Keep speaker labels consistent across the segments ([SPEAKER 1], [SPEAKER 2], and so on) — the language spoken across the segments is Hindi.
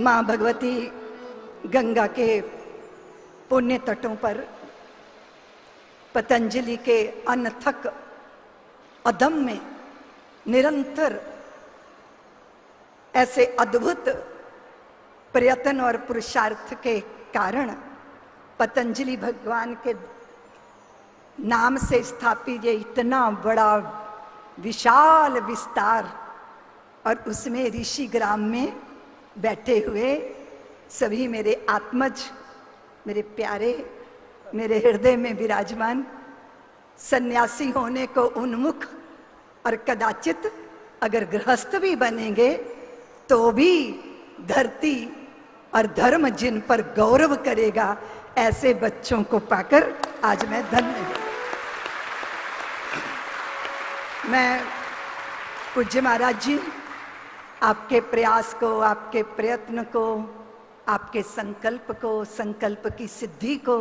[SPEAKER 1] माँ भगवती गंगा के पुण्य तटों पर पतंजलि के अनथक अदम्य निरंतर ऐसे अद्भुत प्रयत्न और पुरुषार्थ के कारण पतंजलि भगवान के नाम से स्थापित ये इतना बड़ा विशाल विस्तार और उसमें ऋषि ग्राम में बैठे हुए सभी मेरे आत्मज, मेरे प्यारे, मेरे हृदय में विराजमान सन्यासी होने को उन्मुख और कदाचित अगर गृहस्थ भी बनेंगे तो भी धरती और धर्म जिन पर गौरव करेगा, ऐसे बच्चों को पाकर आज मैं धन्य हूं। मैं पूज्य महाराज जी आपके प्रयास को, आपके प्रयत्न को, आपके संकल्प को, संकल्प की सिद्धि को,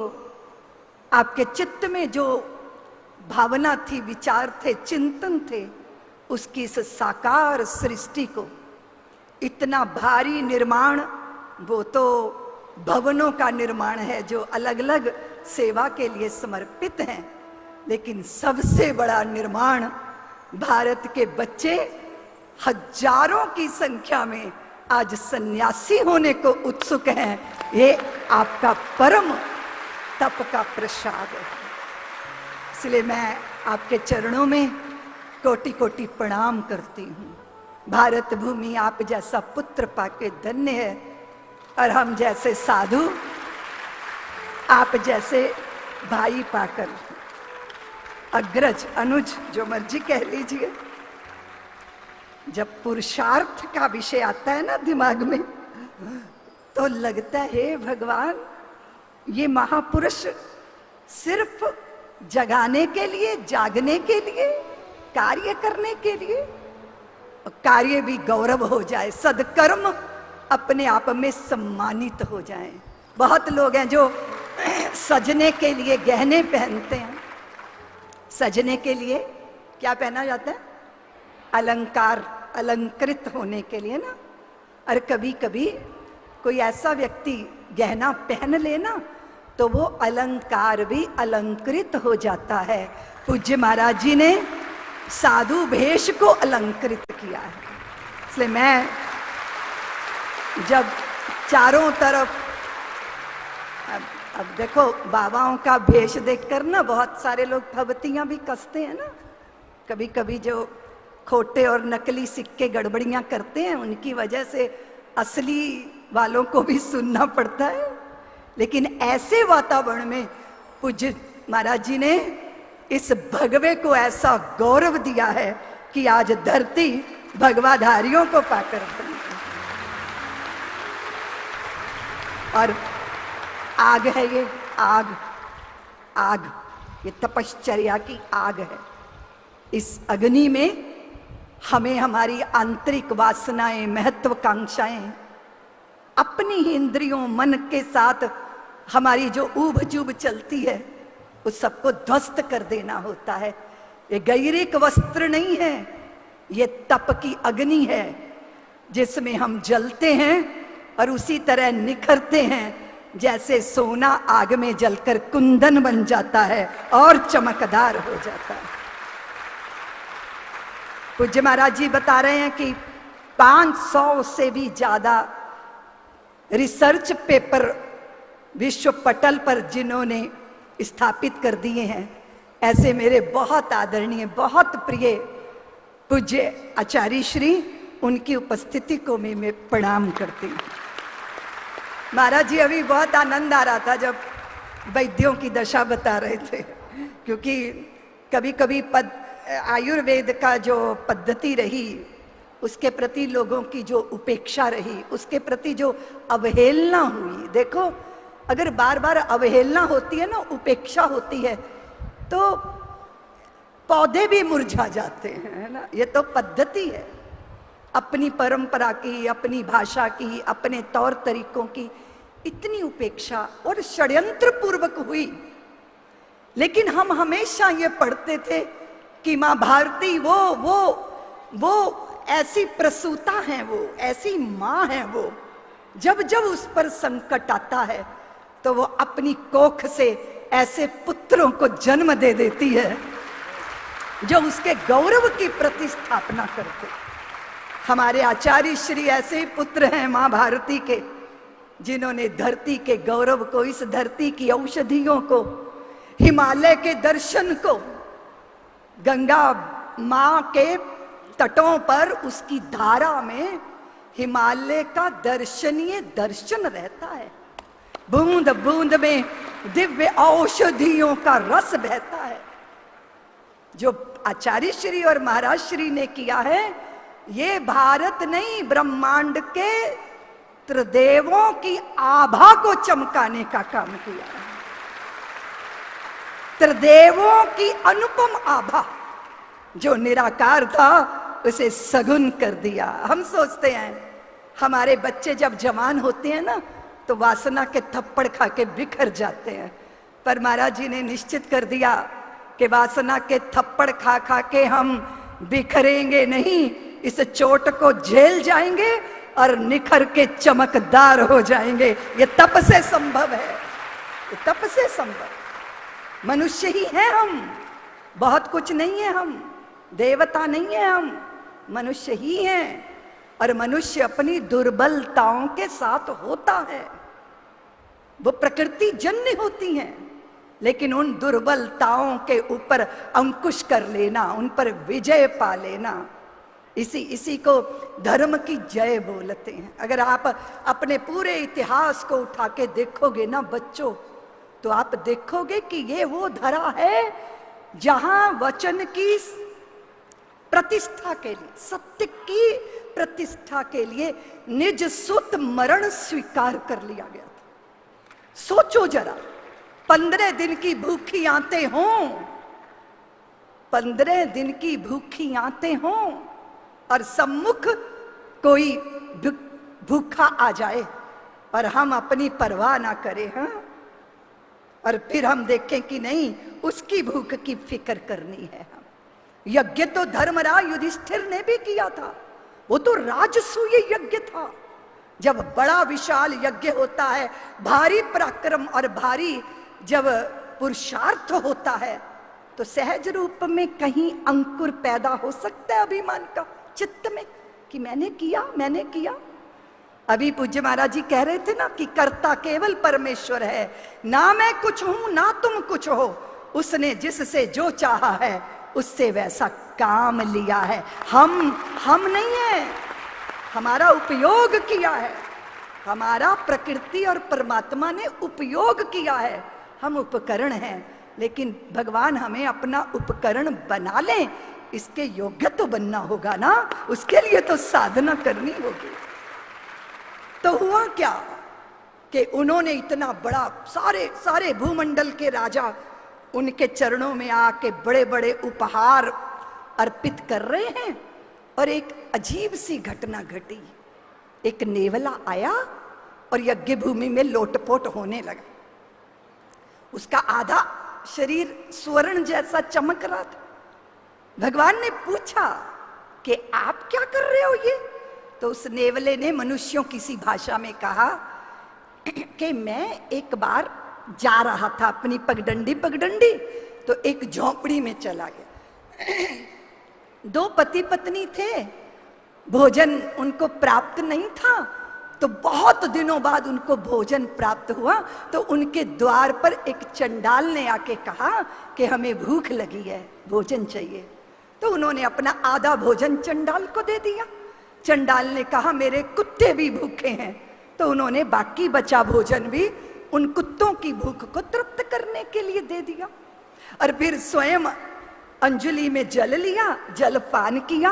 [SPEAKER 1] आपके चित्त में जो भावना थी, विचार थे, चिंतन थे, उसकी इस साकार सृष्टि को, इतना भारी निर्माण, वो तो भवनों का निर्माण है जो अलग अलग सेवा के लिए समर्पित हैं, लेकिन सबसे बड़ा निर्माण भारत के बच्चे हजारों की संख्या में आज सन्यासी होने को उत्सुक हैं। ये आपका परम तप का प्रसाद है। इसलिए मैं आपके चरणों में कोटि कोटि प्रणाम करती हूँ। भारत भूमि आप जैसा पुत्र पाके धन्य है, और हम जैसे साधु, आप जैसे भाई पाकर, अग्रज, अनुज, जो मर्जी कह लीजिए, जब पुरुषार्थ का विषय आता है ना दिमाग में, तो लगता है भगवान ये महापुरुष सिर्फ जगाने के लिए, जागने के लिए, कार्य करने के लिए, कार्य भी गौरव हो जाए, सदकर्म अपने आप में सम्मानित हो जाए। बहुत लोग हैं जो सजने के लिए गहने पहनते हैं। सजने के लिए क्या पहना जाता है? अलंकार, अलंकृत होने के लिए ना। और कभी कभी कोई ऐसा व्यक्ति गहना पहन लेना तो वो अलंकार भी अलंकृत हो जाता है। पूज्य महाराज जी ने साधु भेष को अलंकृत किया है। इसलिए मैं जब चारों तरफ, अब देखो बाबाओं का भेष देखकर ना बहुत सारे लोग फबतियां भी कसते हैं ना। कभी कभी जो खोटे और नकली सिक्के गड़बड़ियां करते हैं, उनकी वजह से असली वालों को भी सुनना पड़ता है। लेकिन ऐसे वातावरण में पूज्य महाराज जी ने इस भगवे को ऐसा गौरव दिया है कि आज धरती भगवाधारियों को पाकर बनी। और आग है ये, आग, आग, ये तपश्चर्या की आग है। इस अग्नि में हमें हमारी आंतरिक वासनाएं, महत्वाकांक्षाएं, अपनी ही इंद्रियों, मन के साथ हमारी जो ऊब जूब चलती है, उस सबको ध्वस्त कर देना होता है। ये गैरिक वस्त्र नहीं है, ये तप की अग्नि है जिसमें हम जलते हैं और उसी तरह निखरते हैं जैसे सोना आग में जलकर कुंदन बन जाता है और चमकदार हो जाता है। पूज्य महाराज जी बता रहे हैं कि 500 से भी ज्यादा रिसर्च पेपर विश्व पटल पर जिन्होंने स्थापित कर दिए हैं, ऐसे मेरे बहुत आदरणीय, बहुत प्रिय पूज्य आचार्य श्री, उनकी उपस्थिति को मैं प्रणाम करती हूँ। महाराज जी अभी बहुत आनंद आ रहा था जब वैद्यों की दशा बता रहे थे, क्योंकि कभी कभी आयुर्वेद का जो पद्धति रही, उसके प्रति लोगों की जो उपेक्षा रही, उसके प्रति जो अवहेलना हुई। देखो, अगर बार बार अवहेलना होती है ना, उपेक्षा होती है, तो पौधे भी मुरझा जाते हैं, है ना। ये तो पद्धति है, अपनी परंपरा की, अपनी भाषा की, अपने तौर तरीकों की इतनी उपेक्षा और षड्यंत्र पूर्वक हुई। लेकिन हम हमेशा ये पढ़ते थे कि माँ भारती वो ऐसी प्रसूता हैं, वो ऐसी माँ हैं वो जब जब उस पर संकट आता है तो वो अपनी कोख से ऐसे पुत्रों को जन्म दे देती है जो उसके गौरव की प्रतिस्थापना करते। हमारे आचार्य श्री ऐसे ही पुत्र हैं मां भारती के, जिन्होंने धरती के गौरव को, इस धरती की औषधियों को, हिमालय के दर्शन को, गंगा मां के तटों पर उसकी धारा में हिमालय का दर्शनीय दर्शन रहता है। बूंद बूंद में दिव्य औषधियों का रस बहता है। जो आचार्य श्री और महाराज श्री ने किया है, ये भारत नहीं, ब्रह्मांड के त्रिदेवों की आभा को चमकाने का काम किया है। त्रिदेवों की अनुपम आभा, जो निराकार था उसे सगुन कर दिया। हम सोचते हैं हमारे बच्चे जब जवान होते हैं ना, तो वासना के थप्पड़ खा के बिखर जाते हैं, पर महाराज जी ने निश्चित कर दिया कि वासना के थप्पड़ खा खा के हम बिखरेंगे नहीं, इस चोट को झेल जाएंगे और निखर के चमकदार हो जाएंगे। ये तप से संभव है, ये तप से संभव। मनुष्य ही हैं हम, बहुत कुछ नहीं है हम, देवता नहीं है हम, मनुष्य ही हैं। और मनुष्य अपनी दुर्बलताओं के साथ होता है, वो प्रकृति जन्य होती हैं, लेकिन उन दुर्बलताओं के ऊपर अंकुश कर लेना, उन पर विजय पा लेना, इसी को धर्म की जय बोलते हैं। अगर आप अपने पूरे इतिहास को उठा के देखोगे ना बच्चों, तो आप देखोगे कि ये वो धरा है जहां वचन की प्रतिष्ठा के लिए, सत्य की प्रतिष्ठा के लिए निज सुत मरण स्वीकार कर लिया गया था। सोचो जरा, 15 दिन की भूखी आंतें हों, 15 दिन की भूखी आंतें हों और सम्मुख कोई भूखा आ जाए और हम अपनी परवाह ना करें, हाँ, और फिर हम देखें कि नहीं, उसकी भूख की फिक्र करनी है। हम यज्ञ तो धर्मराज युधिष्ठिर ने भी किया था, वो तो राजसूय यज्ञ था। जब बड़ा विशाल यज्ञ होता है, भारी पराक्रम और भारी जब पुरुषार्थ होता है, तो सहज रूप में कहीं अंकुर पैदा हो सकता है अभिमान का चित्त में कि मैंने किया। अभी पूज्य महाराज जी कह रहे थे ना कि कर्ता केवल परमेश्वर है, ना मैं कुछ हूं ना तुम कुछ हो, उसने जिससे जो चाहा है उससे वैसा काम लिया है। हम नहीं है, हमारा उपयोग किया है, हमारा प्रकृति और परमात्मा ने उपयोग किया है, हम उपकरण हैं। लेकिन भगवान हमें अपना उपकरण बना लें, इसके योग्य तो बनना होगा ना, उसके लिए तो साधना करनी होगी। तो हुआ क्या कि उन्होंने इतना बड़ा, सारे भूमंडल के राजा उनके चरणों में आके बड़े बड़े उपहार अर्पित कर रहे हैं, और एक अजीब सी घटना घटी। एक नेवला आया और यज्ञ भूमि में लोटपोट होने लगा। उसका आधा शरीर स्वर्ण जैसा चमक रहा था। भगवान ने पूछा कि आप क्या कर रहे हो ये? तो उस नेवले ने मनुष्यों की सी भाषा में कहा कि मैं एक बार जा रहा था अपनी पगडंडी तो एक झोंपड़ी में चला गया। 2 पति पत्नी थे, भोजन उनको प्राप्त नहीं था, तो बहुत दिनों बाद उनको भोजन प्राप्त हुआ। तो उनके द्वार पर एक चंडाल ने आके कहा कि हमें भूख लगी है, भोजन चाहिए। तो उन्होंने अपना आधा भोजन चंडाल को दे दिया। चंडाल ने कहा मेरे कुत्ते भी भूखे हैं, तो उन्होंने बाकी बचा भोजन भी उन कुत्तों की भूख को तृप्त करने के लिए दे दिया। और फिर स्वयं अंजलि में जल लिया, जलपान किया,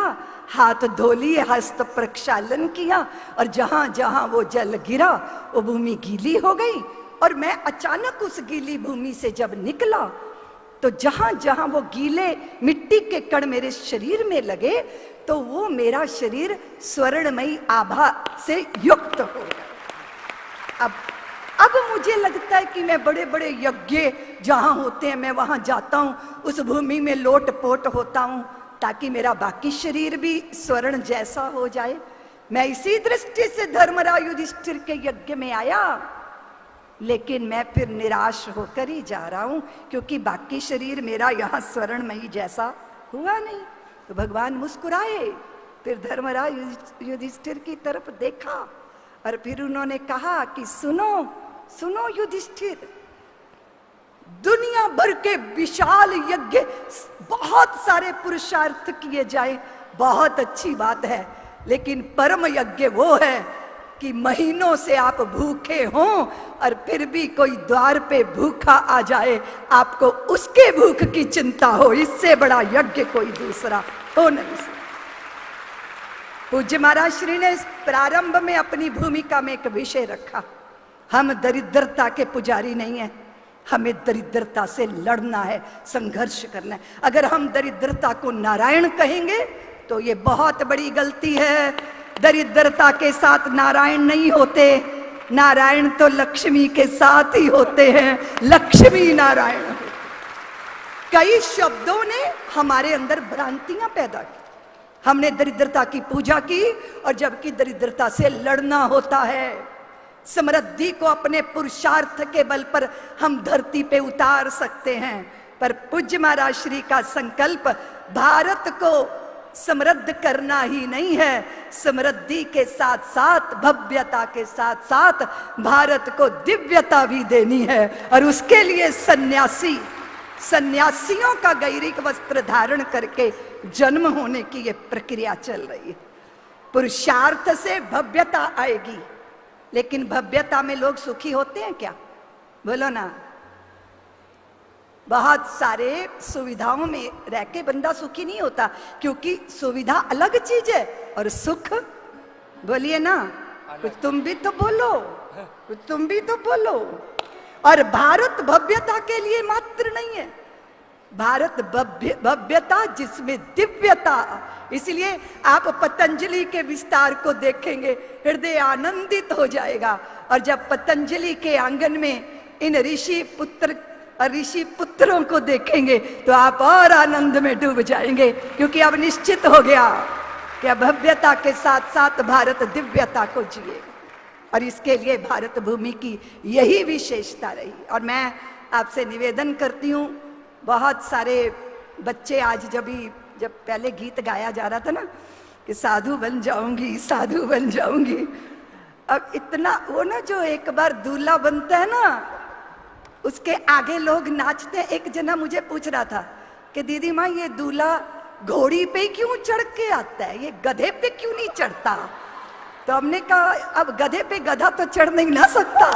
[SPEAKER 1] हाथ धो लिए, हस्त प्रक्षालन किया, और जहां जहां वो जल गिरा वो भूमि गीली हो गई। और मैं अचानक उस गीली भूमि से जब निकला, तो जहां जहां वो गीले मिट्टी के कण मेरे शरीर में लगे, तो वो मेरा शरीर स्वर्णमयी आभा से युक्त हो गया। अब मुझे लगता है कि मैं बड़े बड़े यज्ञ जहां होते हैं मैं वहां जाता हूं, उस भूमि में लोटपोट होता हूं, ताकि मेरा बाकी शरीर भी स्वर्ण जैसा हो जाए। मैं इसी दृष्टि से धर्मराज युधिष्ठिर के यज्ञ में आया, लेकिन मैं फिर निराश होकर ही जा रहा हूं, क्योंकि बाकी शरीर मेरा यहां स्वर्णमयी जैसा हुआ नहीं। तो भगवान मुस्कुराए, फिर धर्मराज युधिष्ठिर की तरफ देखा और फिर उन्होंने कहा कि सुनो सुनो युधिष्ठिर, दुनिया भर के विशाल यज्ञ, बहुत सारे पुरुषार्थ किए जाए, बहुत अच्छी बात है, लेकिन परम यज्ञ वो है कि महीनों से आप भूखे हों और फिर भी कोई द्वार पे भूखा आ जाए, आपको उसके भूख की चिंता हो। इससे बड़ा यज्ञ कोई दूसरा हो नहीं सकता। पूज्य महाराज श्री ने इस प्रारंभ में अपनी भूमिका में एक विषय रखा, हम दरिद्रता के पुजारी नहीं हैं, हमें दरिद्रता से लड़ना है, संघर्ष करना है। अगर हम दरिद्रता को नारायण कहेंगे तो ये बहुत बड़ी गलती है। दरिद्रता के साथ नारायण नहीं होते, नारायण तो लक्ष्मी के साथ ही होते हैं, लक्ष्मी नारायण। कई शब्दों ने हमारे अंदर भ्रांतियां पैदा की, हमने दरिद्रता की पूजा की, और जबकि दरिद्रता से लड़ना होता है। समृद्धि को अपने पुरुषार्थ के बल पर हम धरती पे उतार सकते हैं, पर पूज्य महाराज श्री का संकल्प भारत को समृद्ध करना ही नहीं है, समृद्धि के साथ साथ, भव्यता के साथ साथ भारत को दिव्यता भी देनी है। और उसके लिए सन्यासियों का गैरिक वस्त्र धारण करके जन्म होने की ये प्रक्रिया चल रही है। पुरुषार्थ से भव्यता आएगी, लेकिन भव्यता में लोग सुखी होते हैं क्या? बोलो ना। बहुत सारे सुविधाओं में रह के बंदा सुखी नहीं होता, क्योंकि सुविधा अलग चीज है और सुख, बोलिए ना, कुछ तुम भी तो बोलो, कुछ तुम भी तो बोलो। और भारत भव्यता के लिए मात्र नहीं है, भारत भव्यता जिसमें दिव्यता। इसलिए आप पतंजलि के विस्तार को देखेंगे, हृदय आनंदित हो जाएगा। और जब पतंजलि के आंगन में इन ऋषि पुत्रों को देखेंगे तो आप और आनंद में डूब जाएंगे, क्योंकि अब निश्चित हो गया कि भव्यता के साथ साथ भारत दिव्यता को जिए। और इसके लिए भारत भूमि की यही विशेषता रही। और मैं आपसे निवेदन करती हूँ, बहुत सारे बच्चे आज जब पहले गीत गाया जा रहा था ना कि साधु बन जाऊंगी, साधु बन जाऊंगी, अब इतना वो ना, जो एक बार दूल्हा बनता है ना, उसके आगे लोग नाचते हैं। एक जना मुझे पूछ रहा था कि दीदी माँ, ये दूल्हा घोड़ी पे क्यों चढ़ के आता है, ये गधे पे क्यों नहीं चढ़ता? तो हमने कहा अब गधे पे गधा तो चढ़ नहीं ना सकता।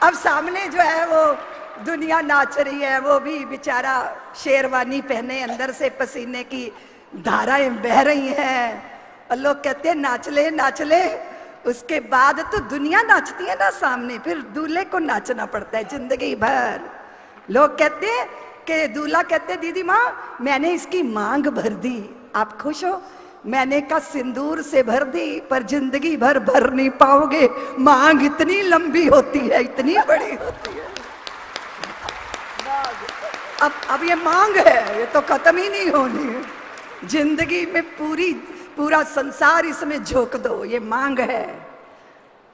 [SPEAKER 1] अब सामने जो है वो दुनिया नाच रही है, वो भी बेचारा शेरवानी पहने, अंदर से पसीने की धाराएं बह रही हैं, और लोग कहते हैं नाच ले नाच ले। उसके बाद तो दुनिया नाचती है ना सामने, फिर दूल्हे को नाचना पड़ता है जिंदगी भर। लोग कहते हैं कि दूल्हा कहते, दीदी माँ मैंने इसकी मांग भर दी, आप खुश हो? मैंने कहा सिंदूर से भर दी, पर जिंदगी भर भर नहीं पाओगे, मांग इतनी लंबी होती है, इतनी बड़ी होती है। अब ये मांग है, ये तो खत्म ही नहीं होनी है। जिंदगी में पूरा संसार इसमें झोंक दो, ये मांग है।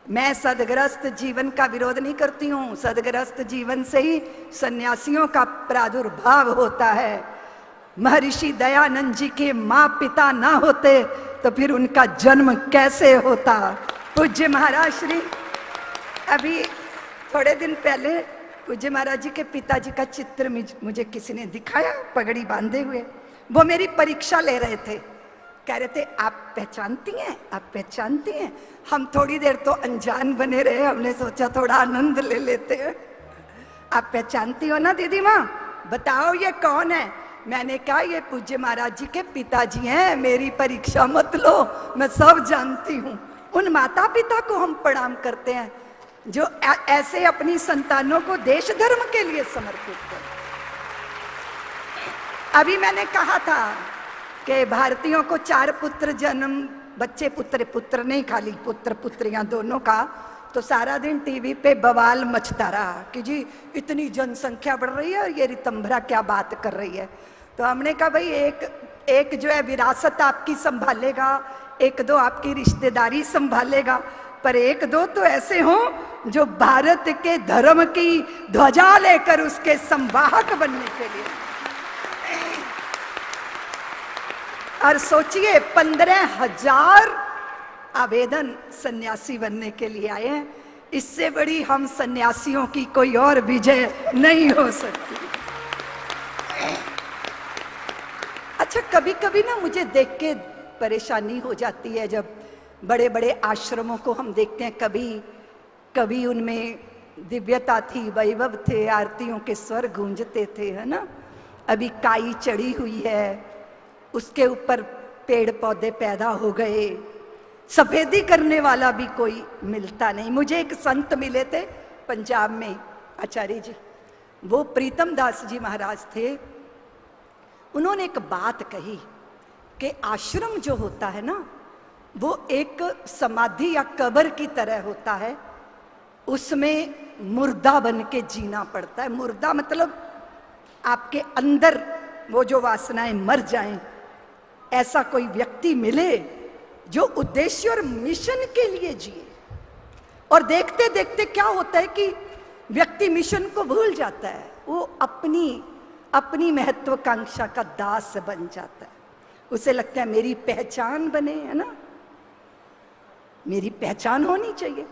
[SPEAKER 1] मैं सदग्रस्त जीवन का विरोध नहीं करती हूँ, सदग्रस्त जीवन से ही सन्यासियों का प्रादुर्भाव होता है। महर्षि दयानंद जी के माँ पिता ना होते तो फिर उनका जन्म कैसे होता? पूज्य महाराज श्री, अभी थोड़े दिन पहले पूज्य महाराज जी के पिताजी का चित्र मुझे किसी ने दिखाया, पगड़ी बांधे हुए। वो मेरी परीक्षा ले रहे थे, कह रहे थे आप पहचानती हैं, आप पहचानती हैं? हम थोड़ी देर तो अनजान बने रहे, हमने सोचा थोड़ा आनंद ले लेते हैं। आप पहचानती हो ना दीदी माँ, बताओ ये कौन है? मैंने कहा ये पूज्य महाराज जी के पिताजी हैं, मेरी परीक्षा मत लो, मैं सब जानती हूँ। उन माता पिता को हम प्रणाम करते हैं जो ऐसे अपनी संतानों को देश धर्म के लिए समर्पित करें। अभी मैंने कहा था कि भारतीयों को 4 पुत्र जन्म, बच्चे पुत्र नहीं, खाली पुत्र पुत्रियां दोनों का, तो सारा दिन टीवी पे बवाल मचता रहा कि जी इतनी जनसंख्या बढ़ रही है और ये रितंभरा क्या बात कर रही है। तो हमने कहा भाई एक जो है विरासत आपकी संभालेगा, एक दो आपकी रिश्तेदारी संभालेगा, पर एक दो तो ऐसे हों जो भारत के धर्म की ध्वजा लेकर उसके संवाहक बनने के लिए। और सोचिए 15,000 आवेदन सन्यासी बनने के लिए आए हैं। इससे बड़ी हम सन्यासियों की कोई और विजय नहीं हो सकती। अच्छा, कभी कभी ना मुझे देख के परेशानी हो जाती है, जब बड़े बड़े आश्रमों को हम देखते हैं, कभी उनमें दिव्यता थी, वैभव थे, आरतियों के स्वर गूंजते थे, है ना। अभी काई चढ़ी हुई है, उसके ऊपर पेड़ पौधे पैदा हो गए, सफेदी करने वाला भी कोई मिलता नहीं। मुझे एक संत मिले थे पंजाब में, आचार्य जी, वो प्रीतम दास जी महाराज थे। उन्होंने एक बात कही कि आश्रम जो होता है ना, वो एक समाधि या कब्र की तरह होता है। उसमें मुर्दा बन के जीना पड़ता है। मुर्दा मतलब आपके अंदर वो जो वासनाएं मर जाएं, ऐसा कोई व्यक्ति मिले जो उद्देश्य और मिशन के लिए जिए। और देखते देखते क्या होता है कि व्यक्ति मिशन को भूल जाता है, वो अपनी महत्वाकांक्षा का दास बन जाता है। उसे लगता है मेरी पहचान बने, है ना, मेरी पहचान होनी चाहिए।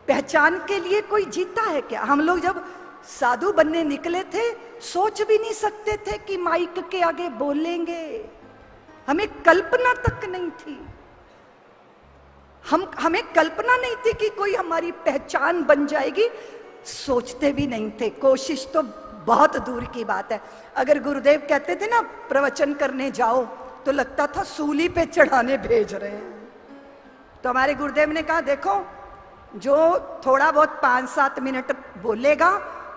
[SPEAKER 1] पहचान के लिए कोई जीता है क्या? हम लोग जब साधु बनने निकले थे, सोच भी नहीं सकते थे कि माइक के आगे बोलेंगे। हमें कल्पना तक नहीं थी। हमें कल्पना नहीं थी कि कोई हमारी पहचान बन जाएगी। सोचते भी नहीं थे। कोशिश तो बहुत दूर की बात है। अगर गुरुदेव कहते थे ना प्रवचन करने जाओ, तो लगता था सूली पे चढ़ाने भेज रहे हैं। तो हमारे गुरुदेव ने कहा, देखो जो थोड़ा बहुत 5-7 मिनट बोलेगा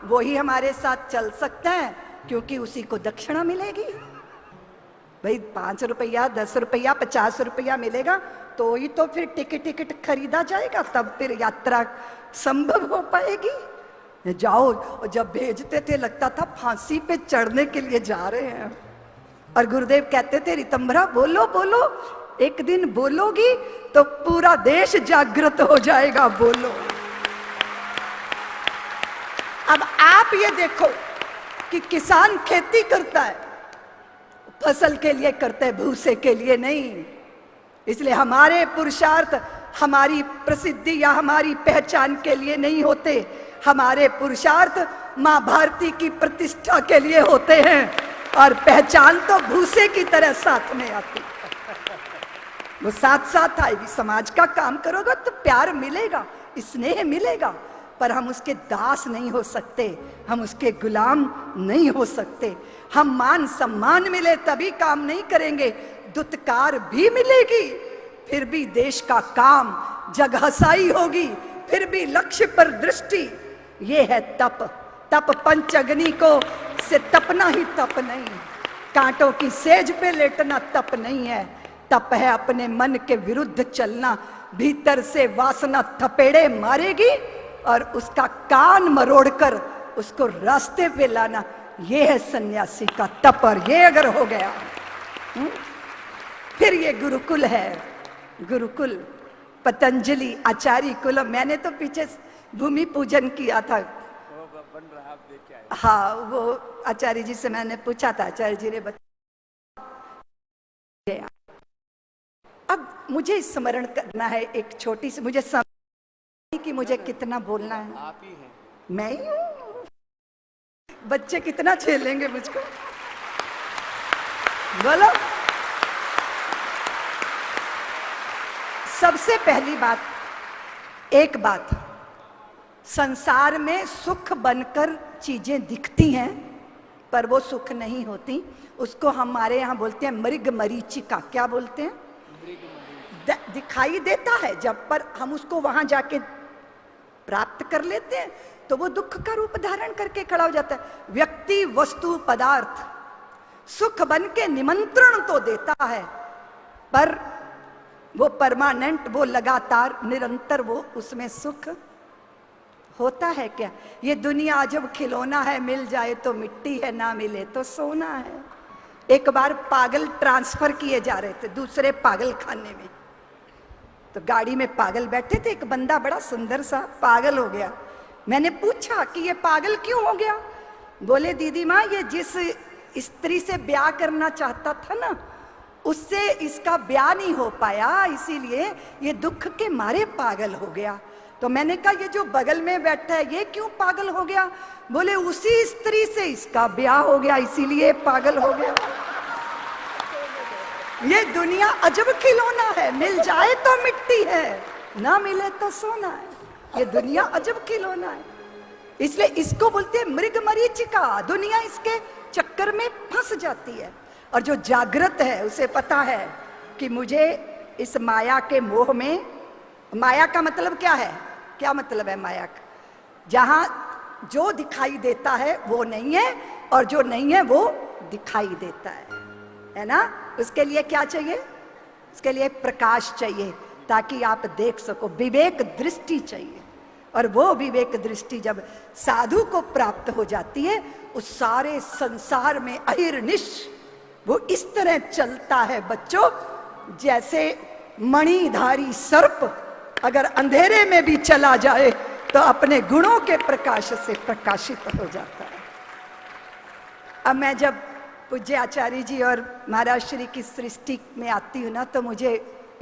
[SPEAKER 1] वही हमारे साथ चल सकता है, क्योंकि उसी को दक्षिणा मिलेगी। भाई 5 रुपया, 10 रुपया, 50 रुपया मिलेगा तो ही तो फिर टिकट खरीदा जाएगा, तब फिर यात्रा संभव हो पाएगी। जाओ। और जब भेजते थे लगता था फांसी पे चढ़ने के लिए जा रहे हैं। और गुरुदेव कहते थे, रितंभरा बोलो बोलो, एक दिन बोलोगी तो पूरा देश जागृत हो जाएगा, बोलो। अब आप ये देखो कि किसान खेती करता है, फसल के लिए करता है, भूसे के लिए नहीं। इसलिए हमारे पुरुषार्थ हमारी प्रसिद्धि या हमारी पहचान के लिए नहीं होते। हमारे पुरुषार्थ मां भारती की प्रतिष्ठा के लिए होते हैं, और पहचान तो भूसे की तरह साथ में आती है। वो साथ साथ आएगी। समाज का काम करोगे तो प्यार मिलेगा, स्नेह मिलेगा, पर हम उसके दास नहीं हो सकते, हम उसके गुलाम नहीं हो सकते। हम मान सम्मान मिले तभी काम नहीं करेंगे, दुत्कार भी मिलेगी फिर भी देश का काम, जगहसाई होगी फिर भी लक्ष्य पर दृष्टि। ये है तप। तप पंच अग्नि को से तपना ही तप नहीं, कांटों की सेज पे लेटना तप नहीं है। तप है अपने मन के विरुद्ध चलना। भीतर से वासना थपेड़े मारेगी और उसका कान मरोड़कर उसको रास्ते पे लाना। ये है सन्यासी का तप। और ये अगर हो गया फिर ये गुरुकुल है। गुरुकुल, पतंजलि, आचार्य कुल। मैंने तो पीछे भूमि पूजन किया था।
[SPEAKER 2] बन रहा, आप देख के आए।
[SPEAKER 1] हाँ, वो आचार्य जी से मैंने पूछा था, आचार्य जी ने बताया। अब मुझे स्मरण करना है एक छोटी सी, मुझे समझ कि मुझे कितना बोलना है।
[SPEAKER 2] आप ही हैं।
[SPEAKER 1] मैं ही हूँ। बच्चे कितना झेलेंगे मुझको, बोलो। सबसे पहली बात, एक बात, संसार में सुख बनकर चीजें दिखती हैं पर वो सुख नहीं होती। उसको हमारे यहाँ बोलते हैं मृग मरीचिका। क्या बोलते हैं? दिखाई देता है जब, पर हम उसको वहां जाके प्राप्त कर लेते हैं तो वो दुख का रूप धारण करके खड़ा हो जाता है। व्यक्ति, वस्तु, पदार्थ सुख बन के निमंत्रण तो देता है, पर वो परमानेंट, वो लगातार निरंतर वो उसमें सुख होता है क्या? ये दुनिया जब खिलौना है, मिल जाए तो मिट्टी है, ना मिले तो सोना है। एक बार पागल ट्रांसफर किए जा रहे थे दूसरे पागल खाने में। तो गाड़ी में पागल बैठे थे, एक बंदा बड़ा सुंदर सा पागल हो गया। मैंने पूछा कि ये पागल क्यों हो गया? बोले दीदी माँ, ये जिस स्त्री से ब्याह करना चाहता था ना, उससे इसका ब्याह नहीं हो पाया, इसीलिए ये दुख के मारे पागल हो गया। तो मैंने कहा ये जो बगल में बैठा है ये क्यों पागल हो गया? बोले उसी स्त्री से इसका ब्याह हो गया, इसीलिए पागल हो गया। ये दुनिया अजब खिलौना है, मिल जाए तो मिट्टी है, ना मिले तो सोना है। ये दुनिया अजब खिलौना है, इसलिए इसको बोलते हैं मृग मरीचिका। दुनिया इसके चक्कर में फंस जाती है, और जो जागृत है उसे पता है कि मुझे इस माया के मोह में, माया का मतलब क्या है? क्या मतलब है माया का? जहां जो दिखाई देता है वो नहीं है, और जो नहीं है वो दिखाई देता है ना? उसके लिए क्या चाहिए? उसके लिए प्रकाश चाहिए, ताकि आप देख सको। विवेक दृष्टि चाहिए, और वो विवेक दृष्टि जब साधु को प्राप्त हो जाती है, उस सारे संसार में अहिर्निश वो इस तरह चलता है बच्चों, जैसे मणिधारी सर्प अगर अंधेरे में भी चला जाए तो अपने गुणों के प्रकाश से प्रकाशित हो जाता है। अब मैं जब पूज्य आचार्य जी और महाराज श्री की सृष्टि में आती हूँ ना, तो मुझे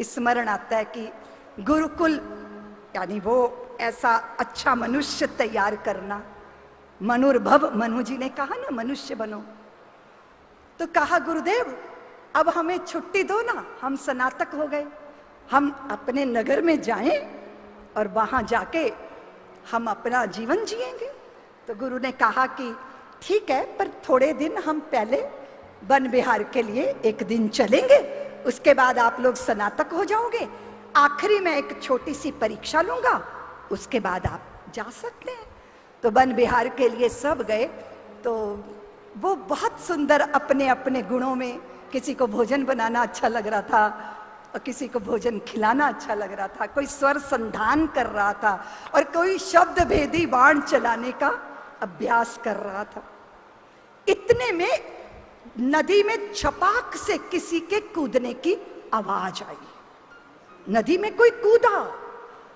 [SPEAKER 1] स्मरण आता है कि गुरुकुल यानी वो ऐसा अच्छा मनुष्य तैयार करना। मनुर्भव, मनु जी ने कहा ना मनुष्य बनो, तो कहा गुरुदेव अब हमें छुट्टी दो ना, हम स्नातक हो गए, हम अपने नगर में जाएं और वहां जाके हम अपना जीवन जिएंगे। तो गुरु ने कहा कि ठीक है, पर थोड़े दिन हम पहले वन विहार के लिए एक दिन चलेंगे, उसके बाद आप लोग स्नातक हो जाओगे, आखिरी में एक छोटी सी परीक्षा लूंगा, उसके बाद आप जा सकते हैं। तो वन विहार के लिए सब गए। तो वो बहुत सुंदर अपने अपने गुणों में, किसी को भोजन बनाना अच्छा लग रहा था और किसी को भोजन खिलाना अच्छा लग रहा था, कोई स्वर संधान कर रहा था और कोई शब्द भेदी बाण चलाने का अभ्यास कर रहा था। इतने में नदी में छपाक से किसी के कूदने की आवाज आई। नदी में कोई कूदा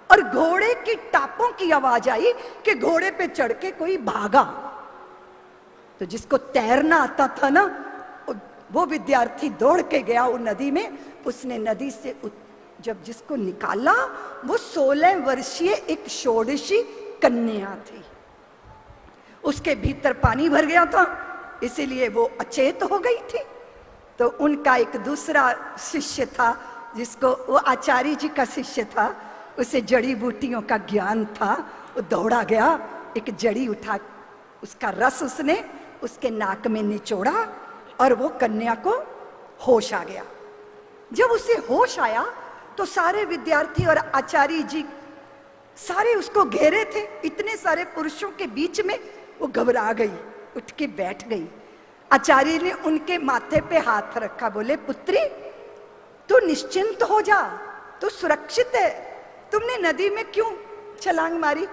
[SPEAKER 1] और घोड़े की टापों की आवाज आई कि घोड़े पे चढ़ के कोई भागा। तो जिसको तैरना आता था ना, वो विद्यार्थी दौड़ के गया वो नदी में। उसने नदी से जब जिसको निकाला, वो 16 वर्षीय एक षोडशी कन्या थी। उसके भीतर पानी भर गया था, इसीलिए वो अचेत हो गई थी। तो उनका एक दूसरा शिष्य था, जिसको वो आचार्य जी का शिष्य था, उसे जड़ी बूटियों का ज्ञान था। वो दौड़ा गया, एक जड़ी उठा, उसका रस उसने उसके नाक में निचोड़ा और वो कन्या को होश आ गया। जब उसे होश आया तो सारे विद्यार्थी और आचार्य जी सारे उसको घेरे थे। इतने सारे पुरुषों के बीच में वो घबरा गई, उठ के बैठ गई। आचार्य ने उनके माथे पे हाथ रखा, बोले पुत्री तू निश्चिंत हो जा, तू सुरक्षित है, तुमने नदी में क्यों छलांग मारी?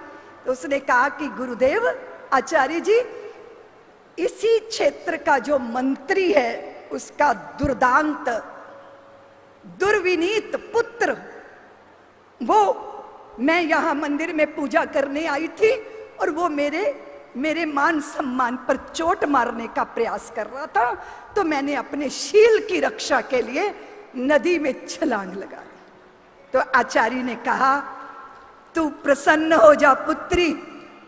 [SPEAKER 1] तो उसने कहा कि गुरुदेव आचार्य जी, इसी क्षेत्र का जो मंत्री है उसका दुर्दांत दुर्विनीत पुत्र, वो मैं यहां मंदिर में पूजा करने आई थी और वो मेरे मान सम्मान पर चोट मारने का प्रयास कर रहा था। तो मैंने अपने शील की रक्षा के लिए नदी में छलांग लगा दी। तो आचार्य ने कहा तू प्रसन्न हो जा पुत्री,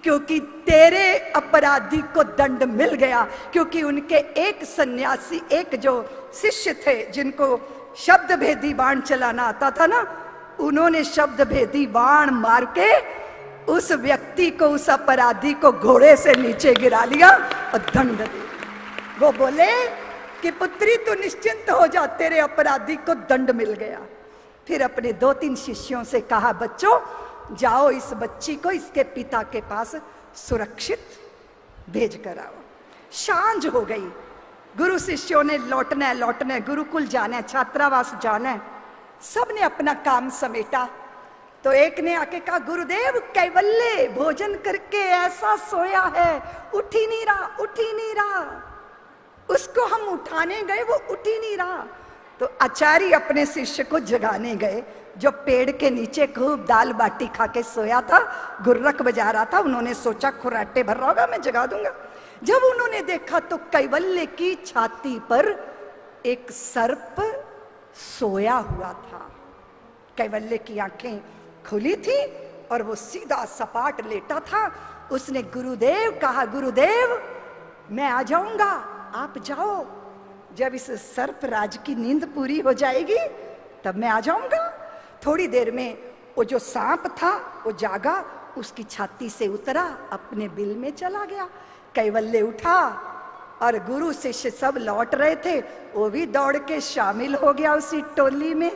[SPEAKER 1] क्योंकि तेरे अपराधी को दंड मिल गया। क्योंकि उनके एक सन्यासी, एक जो शिष्य थे जिनको शब्द भेदी बाण चलाना आता था ना, उन्होंने शब्द भेदी बाण मार के उस व्यक्ति को, उस अपराधी को घोड़े से नीचे गिरा लिया और दंड दे। वो बोले कि पुत्री तू निश्चिंत हो जा, तेरे अपराधी को दंड मिल गया। फिर अपने 2-3 शिष्यों से कहा बच्चों जाओ इस बच्ची को इसके पिता के पास सुरक्षित भेज कर आओ। सांझ हो गई, गुरु शिष्यों ने लौटना है, गुरुकुल जाना है, छात्रावास जाना है, सब ने अपना काम समेटा। तो एक ने आके कहा गुरुदेव कैवल्य भोजन करके ऐसा सोया है, उठ ही नहीं रहा। उसको हम उठाने गए, वो उठ ही नहीं रहा। तो आचार्य अपने शिष्य को जगाने गए, जो पेड़ के नीचे खूब दाल बाटी खा के सोया था, गुर्रक बजा रहा था, उन्होंने सोचा खुराटे भर रहा होगा, मैं जगा दूंगा। जब उन्होंने देखा तो कैवल्य की छाती पर एक सर्प सोया हुआ था। कैवल्य की आंखें खुली थी और वो सीधा सपाट लेटा था। उसने गुरुदेव कहा, गुरुदेव मैं आ जाऊंगा, आप जाओ, जब इस सर्प राज की नींद पूरी हो जाएगी तब मैं आ जाऊंगा। थोड़ी देर में वो जो सांप था वो जागा, उसकी छाती से उतरा, अपने बिल में चला गया। कैवल्य उठा और गुरु शिष्य सब लौट रहे थे, वो भी दौड़ के शामिल हो गया उसी टोली में।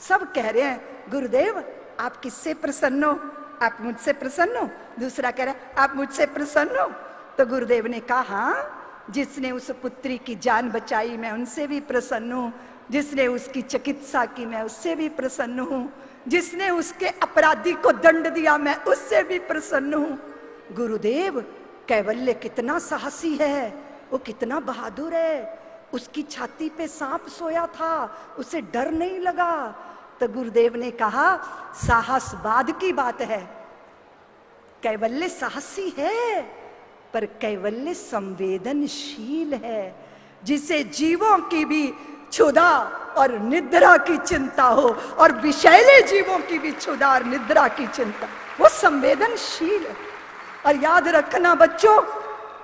[SPEAKER 1] सब कह रहे हैं, गुरुदेव आप किससे प्रसन्न हो? आप मुझसे प्रसन्न हो? दूसरा कह रहा है, आप मुझसे प्रसन्न हो? तो गुरुदेव ने कहा, हाँ, जिसने उस पुत्री की जान बचाई मैं उनसे भी प्रसन्न हूं, जिसने उसकी चिकित्सा की मैं उससे भी प्रसन्न हूं, जिसने उसके अपराधी को दंड दिया मैं उससे भी प्रसन्न हूं। गुरुदेव कैवल्य कितना साहसी है, वो कितना बहादुर है, उसकी छाती पे सांप सोया था, उसे डर नहीं लगा। तो गुरुदेव ने कहा, साहस बाद की बात है, कैवल्य साहसी है पर कैवल्य संवेदनशील है, जिसे जीवों की भी क्षुधा और निद्रा की चिंता हो और विषैले जीवों की भी क्षुधा और निद्रा की चिंता, वो संवेदनशील है। और याद रखना बच्चों,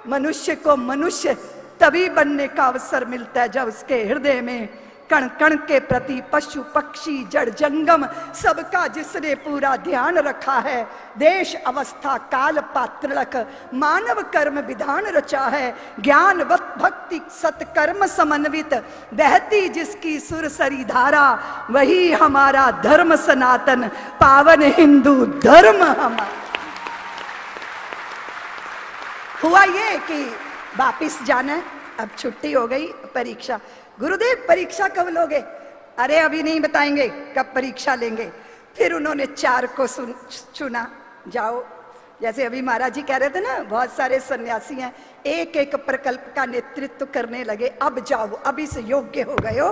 [SPEAKER 1] मनुष्य को मनुष्य तभी बनने का अवसर मिलता है जब उसके हृदय में कण कण के प्रति पशु पक्षी जड़ जंगम सबका जिसने पूरा ध्यान रखा है, देश अवस्था काल पात्रलक मानव कर्म विधान रचा है, ज्ञान भक्ति सत्कर्म समन्वित बहती जिसकी सुरसरी धारा, वही हमारा धर्म सनातन पावन हिंदू धर्म हमारा। हुआ ये कि वापिस जाना है, अब छुट्टी हो गई, परीक्षा। गुरुदेव परीक्षा कब लोगे? अरे अभी नहीं बताएंगे कब परीक्षा लेंगे। फिर उन्होंने 4 को चुना, जाओ। जैसे अभी महाराज जी कह रहे थे ना, बहुत सारे सन्यासी हैं, एक एक प्रकल्प का नेतृत्व करने लगे। अब जाओ, अभी से योग्य हो गए हो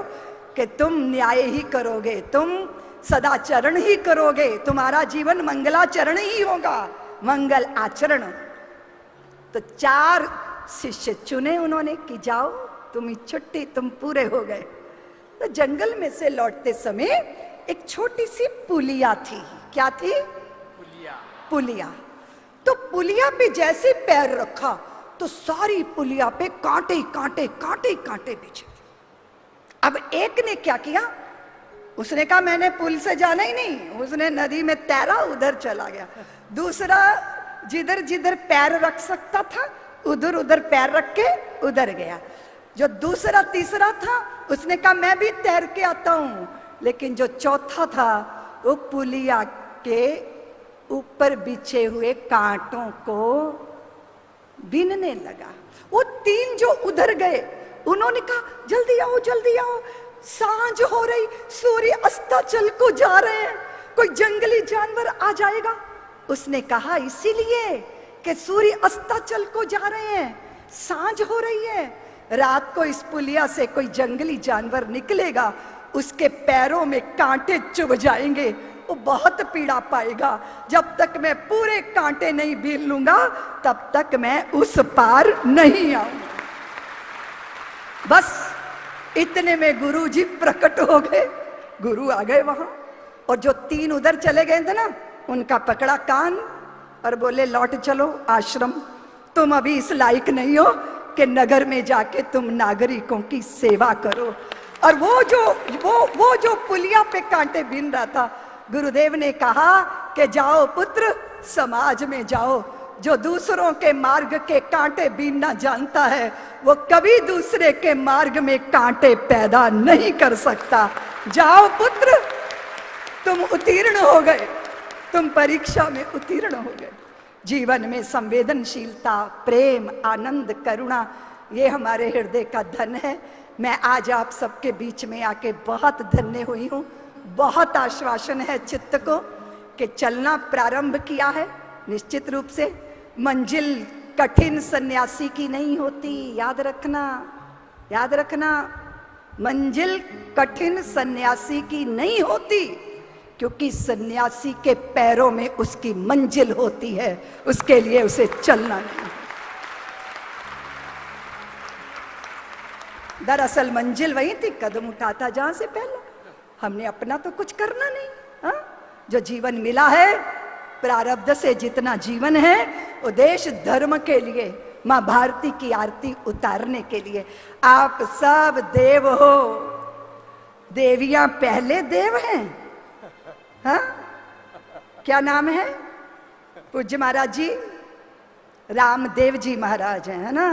[SPEAKER 1] कि तुम न्याय ही करोगे, तुम सदाचरण ही करोगे, तुम्हारा जीवन मंगलाचरण ही होगा, मंगल आचरण। तो 4 शिष्य चुने उन्होंने कि जाओ तुम्हें छुट्टी, तुम पूरे हो गए। तो जंगल में से लौटते समय एक छोटी सी पुलिया थी। क्या थी?
[SPEAKER 2] पुलिया।
[SPEAKER 1] पुलिया। तो पुलिया पे जैसे पैर रखा तो सारी पुलिया पे कांटे कांटे कांटे कांटे बिछे। अब एक ने क्या किया, उसने कहा मैंने पुल से जाना ही नहीं, उसने नदी में तैरा, उधर चला गया। दूसरा जिधर जिधर पैर रख सकता था उधर उधर पैर रख के उधर गया। जो दूसरा तीसरा था उसने कहा मैं भी तैर के आता हूं, लेकिन जो चौथा था वो पुलिया के ऊपर बिछे हुए कांटों को बीनने लगा। वो 3 जो उधर गए उन्होंने कहा जल्दी आओ जल्दी आओ, सांझ हो रही, सूर्य अस्ताचल को जा रहे हैं, कोई जंगली जानवर आ जाएगा। उसने कहा इसीलिए कि सूर्य अस्ताचल को जा रहे हैं, सांझ हो रही है, रात को इस पुलिया से कोई जंगली जानवर निकलेगा, उसके पैरों में कांटे चुभ जाएंगे, वो बहुत पीड़ा पाएगा। जब तक मैं पूरे कांटे नहीं बीन लूंगा तब तक मैं उस पार नहीं आऊंगा। बस इतने में गुरु जी प्रकट हो गए। गुरु आ गए वहां, और जो 3 उधर चले गए थे ना, उनका पकड़ा कान और बोले लौट चलो आश्रम, तुम अभी इस लायक नहीं हो कि नगर में जाके तुम नागरिकों की सेवा करो। और वो जो पुलिया पे कांटे बीन रहा था, गुरुदेव ने कहा कि जाओ पुत्र, समाज में जाओ। जो दूसरों के मार्ग के कांटे बीनना जानता है वो कभी दूसरे के मार्ग में कांटे पैदा नहीं कर सकता। जाओ पुत्र, तुम उत्तीर्ण हो गए, तुम परीक्षा में उत्तीर्ण हो गए। जीवन में संवेदनशीलता, प्रेम, आनंद, करुणा, ये हमारे हृदय का धन है। मैं आज आप सबके बीच में आके बहुत धन्य हुई हूँ। बहुत आश्वासन है चित्त को कि चलना प्रारंभ किया है। निश्चित रूप से मंजिल कठिन सन्यासी की नहीं होती, याद रखना, याद रखना। मंजिल कठिन सन्यासी की नहीं होती, क्योंकि सन्यासी के पैरों में उसकी मंजिल होती है, उसके लिए उसे चलना नहीं। दरअसल मंजिल वही थी, कदम उठाता जहां से पहले। हमने अपना तो कुछ करना नहीं। हा? जो जीवन मिला है, प्रारब्ध से जितना जीवन है, वो देश धर्म के लिए, मां भारती की आरती उतारने के लिए। आप सब देव हो, देवियां पहले देव हैं। हाँ, क्या नाम है? पूज्य महाराज जी रामदेव जी महाराज हैं, है ना?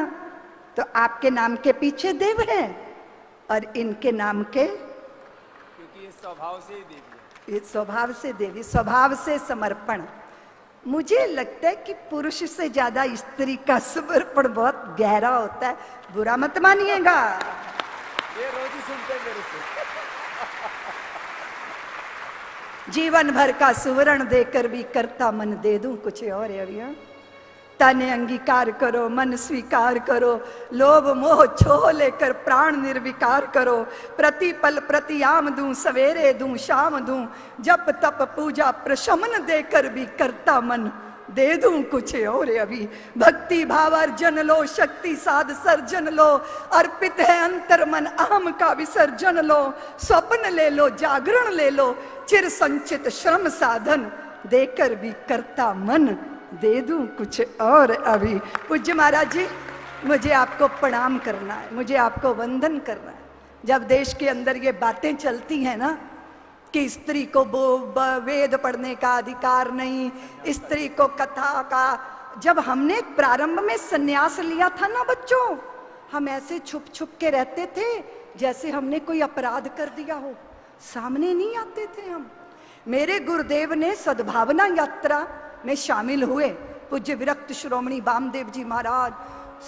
[SPEAKER 1] तो आपके नाम के पीछे देव हैं और इनके नाम के,
[SPEAKER 2] क्योंकि ये स्वभाव से ही देवी है।
[SPEAKER 1] ये स्वभाव से देवी, स्वभाव से समर्पण। मुझे लगता है कि पुरुष से ज्यादा स्त्री का समर्पण बहुत गहरा होता है। बुरा मत मानिएगा।
[SPEAKER 2] ये रोज ही सुनते मेरे से।
[SPEAKER 1] जीवन भर का सुवर्ण देकर भी करता मन दे दूं कुछ और है भैया। तन अंगीकार करो, मन स्वीकार करो, लोभ मोह छोह लेकर प्राण निर्विकार करो। प्रतिपल प्रतियाम दूं, सवेरे दूं, शाम दूं, जप तप पूजा प्रशमन देकर भी करता मन दे दूं कुछ और अभी। भक्ति भाव अर्जन लो, शक्ति साध सर्जन लो, अर्पित है अंतर मन अहम का विसर्जन लो। स्वप्न ले लो, जागरण ले लो, चिर संचित श्रम साधन देकर भी करता मन दे दूं कुछ और अभी। पूज्य महाराज जी, मुझे आपको प्रणाम करना है, मुझे आपको वंदन करना है। जब देश के अंदर ये बातें चलती हैं ना कि स्त्री को वेद पढ़ने का अधिकार नहीं, स्त्री को कथा का, जब हमने प्रारंभ में सन्यास लिया था ना बच्चों, हम ऐसे छुप छुप के रहते थे जैसे हमने कोई अपराध कर दिया हो, सामने नहीं आते थे हम। मेरे गुरुदेव ने सद्भावना यात्रा में शामिल हुए। पूज्य विरक्त श्रोमणी वामदेव जी महाराज,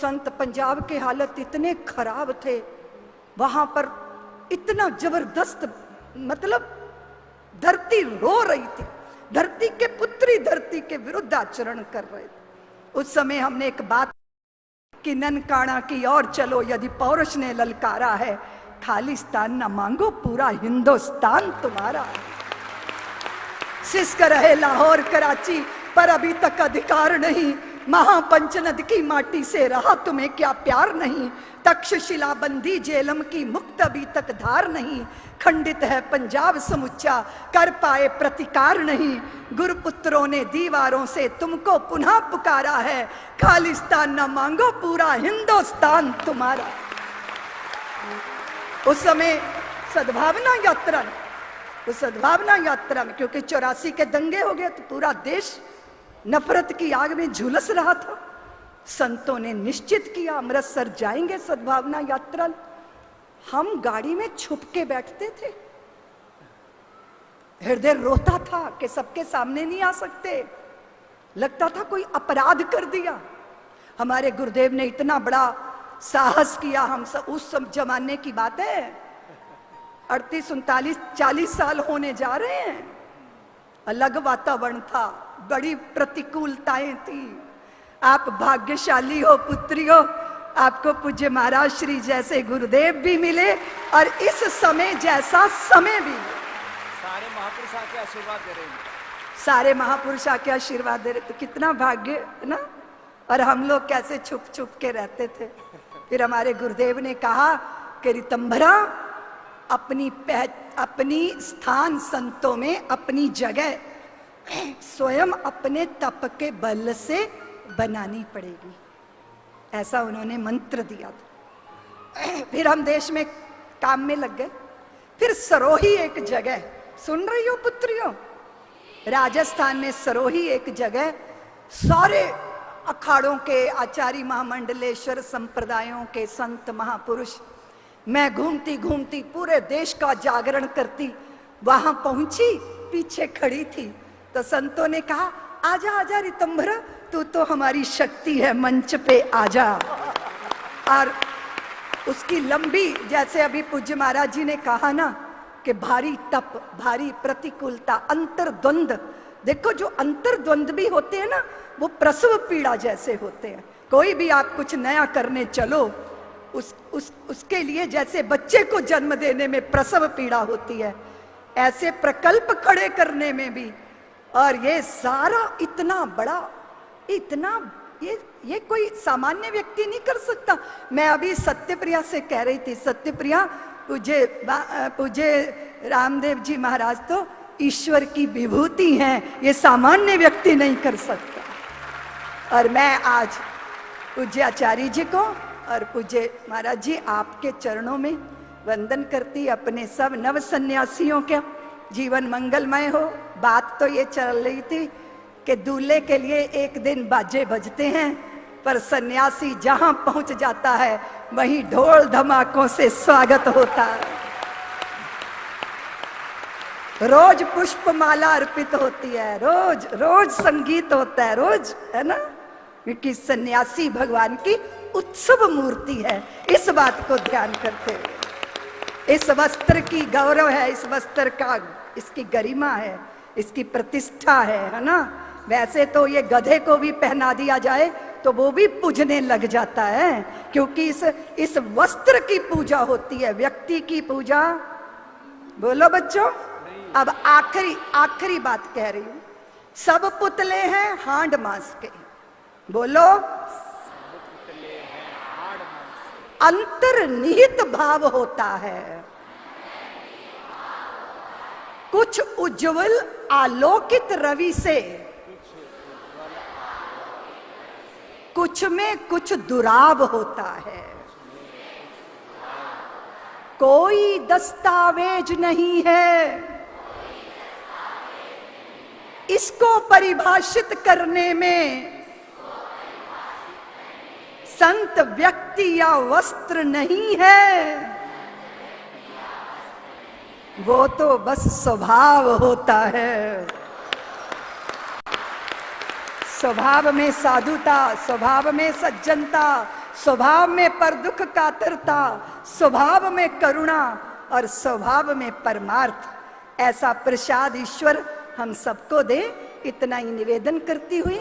[SPEAKER 1] संत पंजाब के हालत इतने खराब थे, वहां पर इतना जबरदस्त, मतलब धरती रो रही थी, धरती के पुत्री धरती के विरुद्ध आचरण कर रहे थे। उस समय हमने एक बात कि ननकाना की ओर चलो, यदि पौरुष ने ललकारा है, खालिस्तान न मांगो, पूरा हिंदुस्तान तुम्हारा है। सिस्क रहे लाहौर कराची, पर अभी तक अधिकार नहीं। महापंचनद की माटी से रहा तुम्हें क्या प्यार नहीं। तक्षशिला बंदी जेलम की मुक्त अभी तक धार नहीं। खंडित है पंजाब समुच्चा, कर पाए प्रतिकार नहीं। गुरुपुत्रों ने दीवारों से तुमको पुनः पुकारा है, खालिस्तान न मांगो, पूरा हिंदुस्तान तुम्हारा। उस समय सद्भावना यात्रा, उस सद्भावना यात्रा में, क्योंकि 84 के दंगे हो गए तो पूरा देश नफरत की आग में झुलस रहा था, संतों ने निश्चित किया अमृतसर जाएंगे सद्भावना यात्रा। हम गाड़ी में छुप के बैठते थे, हृदय रोता था कि सबके सामने नहीं आ सकते, लगता था कोई अपराध कर दिया। हमारे गुरुदेव ने इतना बड़ा साहस किया। हम सब उस सब जमाने की बात है, 38, 39, 40 साल होने जा रहे हैं। अलग वातावरण था, बड़ी प्रतिकूलताएं थी। आप भाग्यशाली हो पुत्रियों, आपको पूज्य महाराज श्री जैसे गुरुदेव भी मिले और इस समय जैसा समय भी।
[SPEAKER 2] सारे महापुरुष आके आशीर्वाद दे रहे हैं।
[SPEAKER 1] सारे महापुरुष आके आशीर्वाद दे रहे, तो कितना भाग्य है ना। और हम लोग कैसे छुप छुप के रहते थे। फिर हमारे गुरुदेव ने कहा कि रितंभरा, अपनी स्थान संतों में अपनी जगह स्वयं अपने तप के बल से बनानी पड़ेगी, ऐसा उन्होंने मंत्र दिया था। फिर हम देश में काम में लग गए। फिर सरोही एक जगह, सुन रही हो पुत्रियों, राजस्थान में सरोही एक जगह, सारे अखाड़ों के आचार्य महामंडलेश्वर संप्रदायों के संत महापुरुष, मैं घूमती घूमती पूरे देश का जागरण करती वहां पहुंची, पीछे खड़ी थी तो संतों ने कहा, आजा आजा रितंभरा, तू तो हमारी शक्ति है, मंच पे आजा। और उसकी लंबी, जैसे अभी पूज्य महाराज जी ने कहा ना कि भारी तप, भारी प्रतिकूलता, अंतर्द्वंद, देखो जो अंतर्द्वंद भी होते हैं ना, वो प्रसव पीड़ा जैसे होते हैं। कोई भी आप कुछ नया करने चलो, उसके लिए जैसे बच्चे को जन्म देने में प्रसव पीड़ा होती है, ऐसे प्रकल्प खड़े करने में भी। और ये सारा इतना बड़ा, इतना ये कोई सामान्य व्यक्ति नहीं कर सकता। मैं अभी सत्यप्रिया से कह रही थी, सत्यप्रिया पूज्य रामदेव जी महाराज तो ईश्वर की विभूति हैं, ये सामान्य व्यक्ति नहीं कर सकता। और मैं आज पूज्य आचार्य जी को और पूज्य महाराज जी आपके चरणों में वंदन करती, अपने सब नव सन्यासियों के जीवन मंगलमय हो। बात तो ये चल रही थी कि दूल्हे के लिए एक दिन बाजे बजते हैं, पर सन्यासी जहां पहुंच जाता है वहीं ढोल धमाकों से स्वागत होता है। रोज पुष्प माला अर्पित होती है, रोज रोज संगीत होता है, रोज, है ना, क्योंकि सन्यासी भगवान की उत्सव मूर्ति है। इस बात को ध्यान करते हुए इस वस्त्र की गौरव है, इस वस्त्र का इसकी गरिमा है, इसकी प्रतिष्ठा है ना। वैसे तो ये गधे को भी पहना दिया जाए तो वो भी पूजने लग जाता है, क्योंकि इस वस्त्र की पूजा होती है, व्यक्ति की पूजा। बोलो बच्चों, अब आखिरी बात कह रही हूं। सब पुतले हैं हांड मांस के। बोलो, अंतर्निहित भाव होता है, कुछ उज्जवल आलोकित रवि से, कुछ में कुछ दुराव होता है। कोई दस्तावेज नहीं है इसको परिभाषित करने में। संत व्यक्ति या वस्त्र नहीं है, वो तो बस स्वभाव होता है। स्वभाव में साधुता, स्वभाव में सज्जनता, स्वभाव में परदुख कातरता, स्वभाव में करुणा और स्वभाव में परमार्थ। ऐसा प्रसाद ईश्वर हम सबको दे, इतना ही निवेदन करती हुई